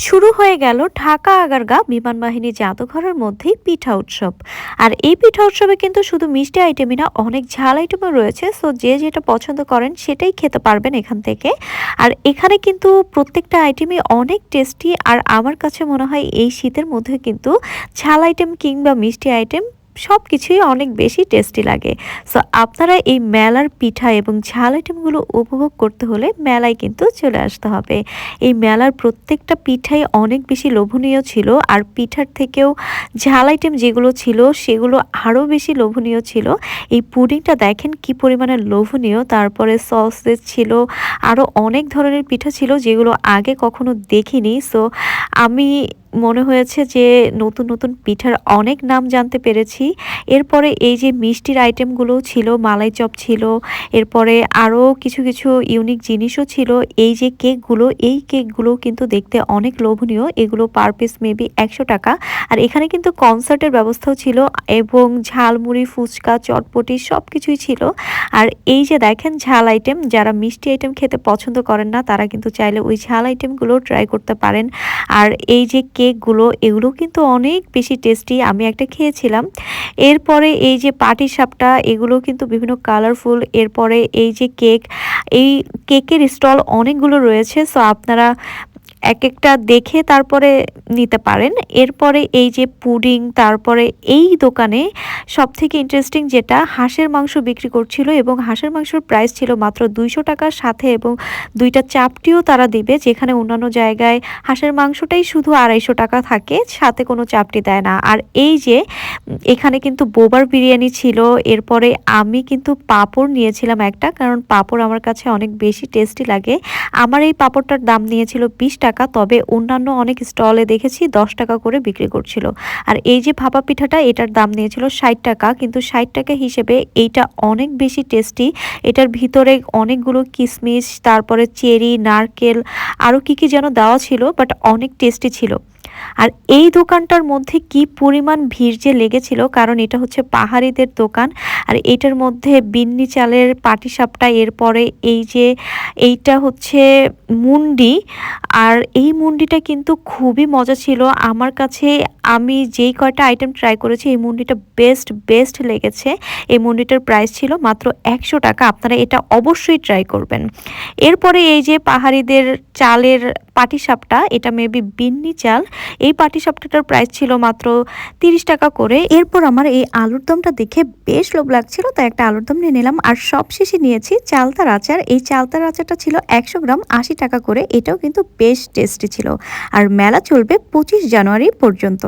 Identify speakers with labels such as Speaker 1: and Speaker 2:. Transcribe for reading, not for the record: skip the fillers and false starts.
Speaker 1: শুরু হয়ে গেল ঢাকা আগারগাঁ বিমানবাহিনী জাদুঘরের মধ্যেই পিঠা উৎসব। আর এই পিঠা উৎসবে কিন্তু শুধু মিষ্টি আইটেমই না, অনেক ঝাল আইটেমও রয়েছে। সো যে যেটা পছন্দ করেন সেটাই খেতে পারবেন এখান থেকে। আর এখানে কিন্তু প্রত্যেকটা আইটেমই অনেক টেস্টি। আর আমার কাছে মনে হয় এই শীতের মধ্যে কিন্তু ঝাল আইটেম কিংবা মিষ্টি আইটেম সবকিছুই অনেক বেশি টেস্টি লাগে। সো আপনারা এই মেলার পিঠা এবং ঝাল আইটেমগুলো উপভোগ করতে হলে মেলায় কিন্তু চলে আসতে হবে। এই মেলার প্রত্যেকটা পিঠাই অনেক বেশি লোভনীয় ছিল। আর পিঠার থেকেও ঝাল আইটেম যেগুলো ছিল সেগুলো আরও বেশি লোভনীয় ছিল। এই পুডিংটা দেখেন কি পরিমাণে লোভনীয়। তারপরে সসেজ ছিল, আরও অনেক ধরনের পিঠা ছিল যেগুলো আগে কখনো দেখিনি। সো আমি মনে হয়েছে যে নতুন নতুন পিঠার অনেক নাম জানতে পেরেছি। এরপরে এই যে মিষ্টির আইটেমগুলোও ছিল, মালাই চপ ছিল, এরপরে আরও কিছু কিছু ইউনিক জিনিসও ছিল। এই যে কেকগুলো, এই কেকগুলো কিন্তু দেখতে অনেক লোভনীয়। এগুলো পার পিস মেবি 100 টাকা। আর এখানে কিন্তু কনসার্টের ব্যবস্থাও ছিল এবং ঝালমুড়ি, ফুচকা, চটপটি সব কিছুই ছিল। আর এই যে দেখেন ঝাল আইটেম, যারা মিষ্টি আইটেম খেতে পছন্দ করেন না তারা কিন্তু চাইলে ওই ঝাল আইটেমগুলো ট্রাই করতে পারেন। আর এই যে কেকগুলো, এগুলো কিন্তু অনেক বেশি টেস্টি। আমি একটা খেয়েছিলাম। এরপরে এই যে পাটিসাপটা, এগুলো কিন্তু বিভিন্ন কালারফুল। এরপরে এই যে কেক, এই কেকের স্টল অনেকগুলো রয়েছে। সো আপনারা একেকটা দেখে তারপরে নিতে পারেন। এরপরে এই যে পুডিং, তারপরে এই দোকানে সবথেকে ইন্টারেস্টিং যেটা, হাঁসের মাংস বিক্রি করছিল এবং হাঁসের মাংসের প্রাইস ছিল মাত্র 200 টাকার সাথে এবং 2টা চাপটিও তারা দিবে, যেখানে অন্যান্য জায়গায় হাঁসের মাংসটাই শুধু 250 টাকা থাকে, সাথে কোনো চাপটি দেয় না। আর এই যে এখানে কিন্তু বোবার বিরিয়ানি ছিল। এরপরে আমি কিন্তু পাঁপড় নিয়েছিলাম একটা, কারণ পাঁপড় আমার কাছে অনেক বেশি টেস্টি লাগে। আমার এই পাঁপড়টার দাম নিয়েছিল 20 টাকা, তবে অন্যান্য অনেক স্টলে দেখেছি 10 টাকা করে বিক্রি করছিল। আর এই যে ভাপা পিঠাটা, এটার দাম নিয়েছিল 60 টাকা, কিন্তু 60 টাকা হিসেবে এইটা অনেক বেশি টেস্টি। এটার ভিতরে অনেকগুলো কিশমিশ, তারপরে চেরি, নারকেল, আরও কি কি যেন দেওয়া ছিল, বাট অনেক টেস্টি ছিল। আর এই দোকানটার মধ্যে কি পরিমাণ ভিড় যে লেগেছিল, কারণ এটা হচ্ছে পাহাড়িদের দোকান। আর এটার মধ্যে বিন্নি চালের পাটিসাপটা, এরপরে এই যে এইটা হচ্ছে মুন্ডি। আর এই মুন্ডিটা কিন্তু খুবই মজা ছিল আমার কাছে। আমি যেই কয়টা আইটেম ট্রাই করেছি, এই মুন্ডিটা বেস্ট লেগেছে। এই মুন্ডিটার প্রাইস ছিল মাত্র 100 টাকা। আপনারা এটা অবশ্যই ট্রাই করবেন। এরপরে এই যে পাহাড়িদের চালের পাটিসাপটা, এটা মেবি বিন্নি চাল। এই পাটিসাপটাটার প্রাইস ছিল মাত্র 30 টাকা করে। এরপর আমার এই আলুর দমটা দেখে বেশ লোভ লাগছিল, তাই একটা আলুর দম নিয়ে নিলাম। আর সবশেষে নিয়েছি চালতার আচার। এই চালতার আচারটা ছিল 100 গ্রাম 80 টাকা করে। এটাও কিন্তু বেশ টেস্টি ছিল। আর মেলা চলবে 25 জানুয়ারি পর্যন্ত।